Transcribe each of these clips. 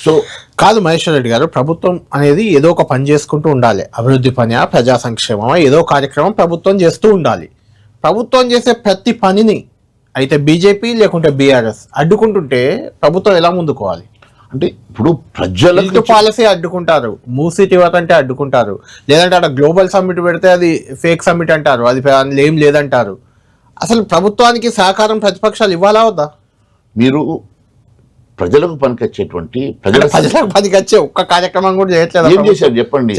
So కాదు మహేశ్వర్ రెడ్డి గారు, ప్రభుత్వం అనేది ఏదో ఒక పని చేసుకుంటూ ఉండాలి. అభివృద్ధి పని, ప్రజా సంక్షేమమా, ఏదో కార్యక్రమం ప్రభుత్వం చేస్తూ ఉండాలి. ప్రభుత్వం చేసే ప్రతి పనిని అయితే బీజేపీ లేకుంటే బీఆర్ఎస్ అడ్డుకుంటుంటే ప్రభుత్వం ఎలా ముందుకోవాలి? అంటే ఇప్పుడు ప్రజలకు పాలసీ అడ్డుకుంటారు, మూసీటీ అంటే అడ్డుకుంటారు, లేదంటే అక్కడ గ్లోబల్ సమ్మిట్ పెడితే అది ఫేక్ సమ్మిట్ అంటారు, అది ఏం లేదంటారు. అసలు ప్రభుత్వానికి సహకారం ప్రతిపక్షాలు ఇవ్వాలా వద్దా? మీరు ప్రజలకు పనికొచ్చేటువంటి ప్రజలకు పనికొచ్చే ఒక్క కార్యక్రమం కూడా చేయట్లేదు. ఏం చేశారు చెప్పండి?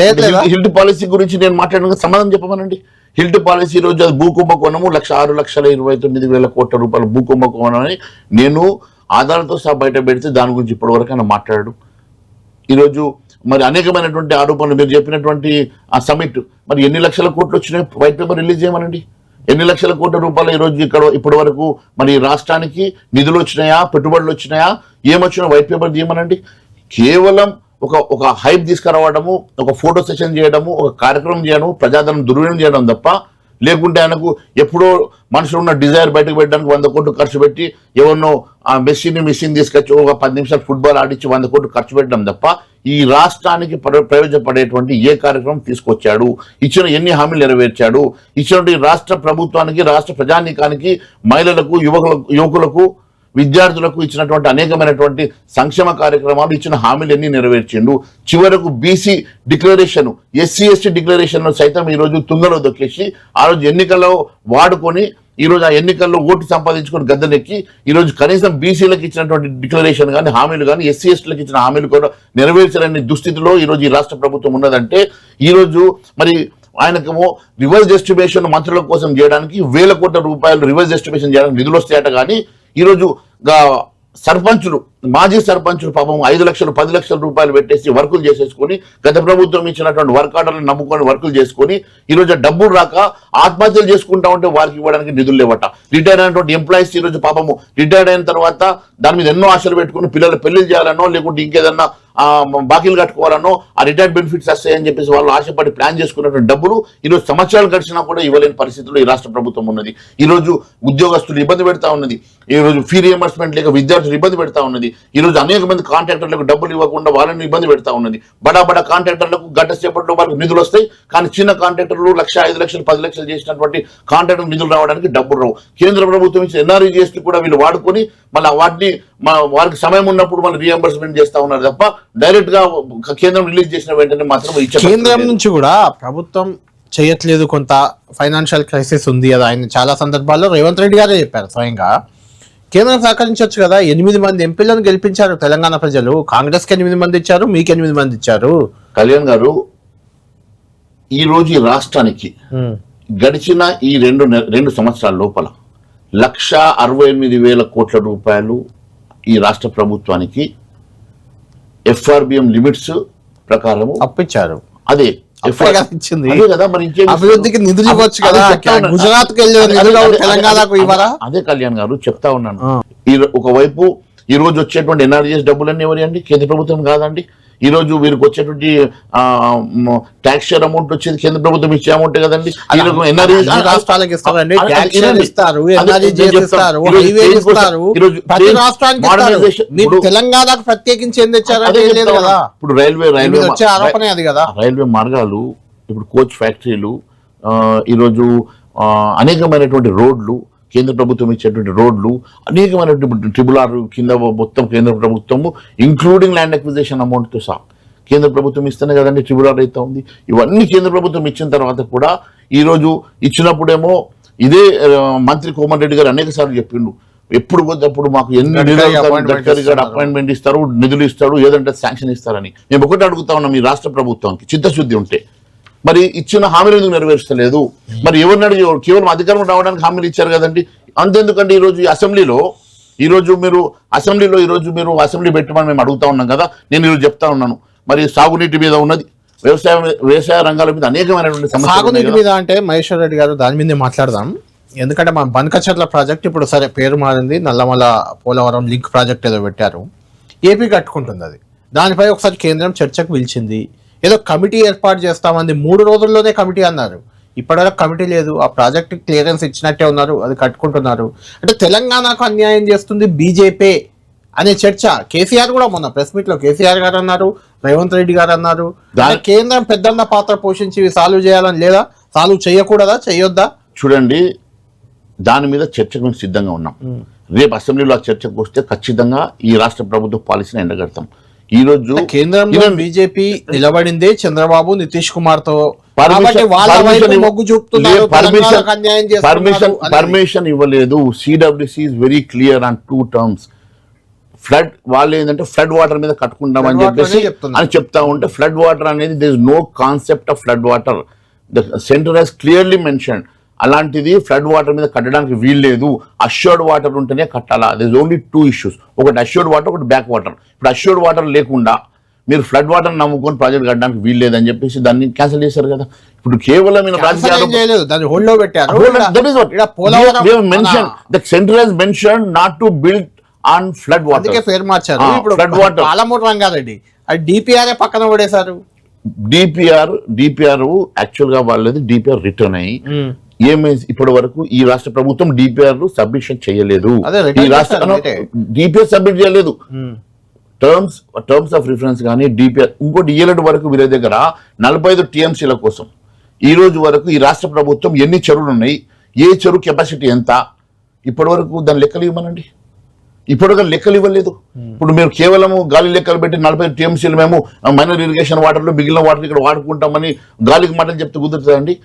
హిల్ట్ పాలసీ గురించి నేను మాట్లాడిన సమాధానం చెప్పమనండి. హిల్ట్ పాలసీ రోజు అది భూకుంభకోణము 6,629,000 కోట్ల రూపాయల భూకుంభకోణం అని నేను ఆధారాలతో సహా బయట పెడితే దాని గురించి ఇప్పటివరకు ఆయన మాట్లాడాడు. ఈరోజు మరి అనేకమైనటువంటి ఆరోపణలు మీరు చెప్పినటువంటి ఆ సమిట్ మరి ఎన్ని లక్షల కోట్లు వచ్చినాయి వైట్ పేపర్ రిలీజ్ చేయమనండి. ఎన్ని లక్షల కోట్ల రూపాయలు ఈరోజు ఇక్కడ ఇప్పటి వరకు మరి రాష్ట్రానికి నిధులు వచ్చినాయా, పెట్టుబడులు వచ్చినాయా, ఏమొచ్చినా వైట్ పేపర్ తీయమనండి. కేవలం ఒక హైప్ తీసుకురావడము, ఒక ఫోటో సెషన్ చేయడము, ఒక కార్యక్రమం చేయడము, ప్రజాధనం దుర్వినియోగం చేయడం తప్ప, లేకుంటే ఆయనకు ఎప్పుడో మనుషులు ఉన్న డిజైర్ బయటకు పెట్టడానికి 100 కోట్లు ఖర్చు పెట్టి ఎవరినో ఆ మిషన్ తీసుకొచ్చి ఒక 10 నిమిషాలు ఫుట్బాల్ ఆడించి 100 కోట్లు ఖర్చు పెట్టడం తప్ప ఈ రాష్ట్రానికి ప్రయోజనపడేటువంటి ఏ కార్యక్రమం తీసుకొచ్చాడు, ఇచ్చిన ఎన్ని హామీలు నెరవేర్చాడు, ఇచ్చినటువంటి రాష్ట్ర ప్రభుత్వానికి, రాష్ట్ర ప్రజానీకానికి, మహిళలకు, యువకులకు, విద్యార్థులకు ఇచ్చినటువంటి అనేకమైనటువంటి సంక్షేమ కార్యక్రమాలు, ఇచ్చిన హామీలు ఎన్ని నెరవేర్చిండు. చివరకు BC declaration, SC ST declaration సైతం ఈరోజు తుంగలో దొక్కేసి ఆ రోజు ఎన్నికల్లో వాడుకొని ఈరోజు ఆ ఎన్నికల్లో ఓటు సంపాదించుకొని గద్దెనెక్కి ఈరోజు కనీసం బీసీలకు ఇచ్చినటువంటి డిక్లరేషన్ కానీ హామీలు కానీ ఎస్సీ ఎస్టీలకు ఇచ్చిన హామీలు కూడా నెరవేర్చలేని దుస్థితిలో ఈరోజు ఈ రాష్ట్ర ప్రభుత్వం ఉన్నదంటే ఈరోజు మరి ఆయనకేమో రివర్స్ డిస్ట్రిబ్యూషన్ మంత్రుల కోసం చేయడానికి 1,000 కోట్ల రూపాయలు రివర్స్ డిస్ట్రిబ్యూషన్ చేయడానికి నిధులు వస్తాయట. కానీ ఈరోజు సర్పంచులు, మాజీ సర్పంచులు పాపం 5 లక్షలు 10 లక్షల రూపాయలు పెట్టేసి వర్కులు చేసేసుకొని గత ప్రభుత్వం ఇచ్చినటువంటి వర్క్ ఆర్డర్లను నమ్ముకొని వర్కులు చేసుకొని ఈరోజు డబ్బులు రాక ఆత్మహత్యలు చేసుకుంటా ఉంటే వారికి ఇవ్వడానికి నిధులు లేవట. రిటైర్డ్ అయినటువంటి ఎంప్లాయీస్ ఈరోజు పాపము రిటైర్డ్ అయిన తర్వాత దాని మీద ఎన్నో ఆశలు పెట్టుకుని పిల్లలు పెళ్లిళ్ళు చేయాలనో లేకుంటే ఇంకేదన్నా బాకీలు కట్టుకోవాలనో ఆ రిటైర్డ్ బెనిఫిట్స్ వస్తాయని చెప్పేసి వాళ్ళు ఆశపడి ప్లాన్ చేసుకున్నటువంటి డబ్బులు ఈరోజు సంవత్సరాలు గడిచినా కూడా ఇవ్వలేని పరిస్థితుల్లో ఈ రాష్ట్ర ప్రభుత్వం ఉన్నది. ఈరోజు ఉద్యోగస్తులు ఇబ్బంది పెడతా ఉన్నది, ఈరోజు ఫీ రియంబర్స్మెంట్ లేక విద్యార్థులు ఇబ్బంది పెడతా ఉన్నది, ఈరోజు అనేక మంది కాంట్రాక్టర్లకు డబ్బులు ఇవ్వకుండా వాళ్ళని ఇబ్బంది పెడతా ఉన్నది. బడా కాంట్రాక్టర్లకు గంట సేపట్లో వాళ్ళకి నిధులు వస్తాయి, కానీ చిన్న కాంట్రాక్టర్లు 1,00,000, 5 లక్షలు 10 లక్షలు చేసినటువంటి కాంట్రాక్టర్ నిధులు రావడానికి డబ్బులు రావు. కేంద్ర ప్రభుత్వం ఇచ్చిన ఎన్ఆర్ఈజీఎస్టీ కూడా వీళ్ళు వాడుకొని మళ్ళీ వాటిని వారికి సమయం ఉన్నప్పుడు మళ్ళీ రియంబర్స్మెంట్ చేస్తా ఉన్నారు తప్ప డైరెక్ట్ గా కేంద్రం రిలీజ్ చేసిన వెంటనే మాత్రం కేంద్రం నుంచి కూడా ప్రభుత్వం చేయట్లేదు, కొంత ఫైనాన్షియల్ క్రైసిస్ ఉంది కదా. ఆయన చాలా సందర్భాల్లో రేవంత్ రెడ్డి గారే చెప్పారు స్వయంగా. కేంద్రం సహకరించవచ్చు కదా. 8 మంది ఎంపీలను గెలిపించారు తెలంగాణ ప్రజలు. కాంగ్రెస్ కి 8 మంది ఇచ్చారు, మీకు 8 మంది ఇచ్చారు. కళ్యాణ్ గారు, ఈ రోజు ఈ రాష్ట్రానికి గడిచిన ఈ 2 సంవత్సరాల లోపల 1,68,000 కోట్ల రూపాయలు ఈ రాష్ట్ర ప్రభుత్వానికి ఎఫ్ఆర్బిఎం లిమిట్స్ ప్రకారం అప్పించారు. అదే కదా, మరి అభివృద్ధికి నిధులు ఇవ్వచ్చు కదా. గుజరాత్ కి తెలంగాణకు ఇవ్వరా? అదే కళ్యాణ్ గారు చెప్తా ఉన్నాను. ఒకవైపు ఈ రోజు వచ్చేటువంటి ఎన్ఆర్జీఎస్ డబ్బులన్నీ ఎవరి అండి? కేంద్ర ప్రభుత్వం కాదండి. ఈ రోజు వీరికి వచ్చేటువంటి ట్యాక్స్ షేర్ అమౌంట్ వచ్చేది కేంద్ర ప్రభుత్వం ఇచ్చే అమౌంట్ కదండి. రాష్ట్రాలకు ఇస్తారండి, తెలంగాణకు ప్రత్యేకించి ఏం తెచ్చారు? ఇప్పుడు రైల్వే ఆరోపణ అది కదా. రైల్వే మార్గాలు, ఇప్పుడు కోచ్ ఫ్యాక్టరీలు, ఈరోజు అనేకమైనటువంటి రోడ్లు, కేంద్ర ప్రభుత్వం ఇచ్చేటువంటి రోడ్లు, అనేకమైనటువంటి RRR కింద మొత్తం కేంద్ర ప్రభుత్వము ఇంక్లూడింగ్ ల్యాండ్ అక్విజిషన్ అమౌంట్తో సహా కేంద్ర ప్రభుత్వం ఇస్తేనే కదండి RRR అయితే ఉంది. ఇవన్నీ కేంద్ర ప్రభుత్వం ఇచ్చిన తర్వాత కూడా ఈరోజు ఇచ్చినప్పుడేమో ఇదే మంత్రి కోమన్ రెడ్డి గారు అనేక సార్లు చెప్పిండు, ఎప్పుడు పోతే మాకు ఎన్ని గడ్కరీ గారు అపాయింట్మెంట్ ఇస్తారు, నిధులు ఇస్తాడు, ఏదంటే శాంక్షన్ ఇస్తారని. మేము ఒకటి అడుగుతా ఉన్నాం, ఈ రాష్ట్ర ప్రభుత్వానికి చిత్తశుద్ధి ఉంటే మరి ఇచ్చిన హామీలు ఎందుకు నెరవేర్చలేదు? మరి ఎవరిని అడిగి కేవలం అధికారం రావడానికి హామీలు ఇచ్చారు కదండి. అంతెందుకంటే ఈరోజు మీరు అసెంబ్లీ పెట్టమని మేము అడుగుతా ఉన్నాం కదా. నేను ఈరోజు చెప్తా ఉన్నాను, మరి సాగునీటి మీద ఉన్నది, వ్యవసాయ రంగాల మీద అనేకమైనటువంటి సాగునీటి మీద అంటే మహేశ్వర్ రెడ్డి గారు దాని మీదే మాట్లాడదాం. ఎందుకంటే మా బనకచెర్ల ప్రాజెక్ట్ ఇప్పుడు సరే పేరు మారింది, నల్లమల పోలవరం లింక్ ప్రాజెక్ట్ ఏదో పెట్టారు, ఏపీ కట్టుకుంటుంది. అది దానిపై ఒకసారి కేంద్రం చర్చకు పిలిచింది, ఏదో కమిటీ ఏర్పాటు చేస్తామంది. 3 రోజుల్లోనే కమిటీ అన్నారు. ఇప్పటివరకు కమిటీ లేదు. ఆ ప్రాజెక్ట్ క్లియరెన్స్ ఇచ్చినట్టే ఉన్నారు, అది కట్టుకుంటున్నారు. అంటే తెలంగాణకు అన్యాయం చేస్తుంది బీజేపీ అనే చర్చ కేసీఆర్ కూడా మొన్న ప్రెస్ మీట్ లో కేసీఆర్ గారు అన్నారు, రేవంత్ రెడ్డి గారు అన్నారు. కేంద్రం పెద్దన్న పాత్ర పోషించి ఇవి సాల్వ్ చేయాలని లేదా, సాల్వ్ చేయకూడదా, చేయొద్దా? చూడండి, దాని మీద చర్చకు సిద్ధంగా ఉన్నాం. రేపు అసెంబ్లీలో ఆ చర్చకు వస్తే ఖచ్చితంగా ఈ రాష్ట్ర ప్రభుత్వ పాలసీని ఎండగడతాం. ఈ రోజు కేంద్రంలో బీజేపీ నిలబడిందే చంద్రబాబు నితీష్ కుమార్ తో. పర్మిషన్ ఇవ్వలేదు. CWC is very clear on 2 terms. Flood వాళ్ళు ఏంటంటే ఫ్లడ్ వాటర్ మీద కట్టుకుంటామని చెప్పేసి అని చెప్తా ఉంటే, ఫ్లడ్ వాటర్ అనేది there is no concept of flood water. The centre has clearly mention అలాంటిది ఫ్లడ్ వాటర్ మీద కట్టడానికి వీల్లేదు. అష్యూర్డ్ వాటర్ ఉంటేనే కట్టాలా. This only 2 issues. ఒకటి అష్యూర్డ్ వాటర్, ఒకటి బ్యాక్ వాటర్. ఇప్పుడు అష్యూర్డ్ వాటర్ లేకుండా మీరు ఫ్లడ్ వాటర్ నమ్ముకొని ప్రాజెక్ట్ కట్టడానికి వీల్లేదని చెప్పేసి దాన్ని క్యాన్సిల్ చేశారు కదా. ఇప్పుడు కేవలం not to build on flood water. పేరు మార్చారు. ఇప్పుడు పాలమూరు రంగారెడ్డి అది డిపిఆర్ పక్కన పడేశారు. డిపిఆర్ యాక్చువల్ గా వాళ్ళది డిపిఆర్ రిటర్న్ అయ్యి ఏమైంది, ఇప్పటి వరకు ఈ రాష్ట్ర ప్రభుత్వం డిపిఆర్ సబ్మిషన్ చేయలేదు. ఈ రాష్ట్ర డిపిఆర్ సబ్మిట్ చేయలేదు. టర్మ్స్ ఆఫ్ రిఫరెన్స్ కానీ డిపిఆర్ ఇంకోటి ఏలటి వరకు వీళ్ళ దగ్గర 45 TMCల కోసం ఈ రోజు వరకు ఈ రాష్ట్ర ప్రభుత్వం ఎన్ని చెరువులు ఉన్నాయి, ఏ చెరువు కెపాసిటీ ఎంత, ఇప్పటి వరకు దాని లెక్కలు ఇవ్వమనండి. ఇప్పటిగా లెక్కలు ఇవ్వలేదు. ఇప్పుడు మేము కేవలం గాలి లెక్కలు పెట్టి 45 TMCలు మేము మైనర్ ఇరిగేషన్ వాటర్లో మిగిలిన వాటర్ ఇక్కడ వాడుకుంటామని గాలికి మాటలు చెప్తే కుదురుతుందండి.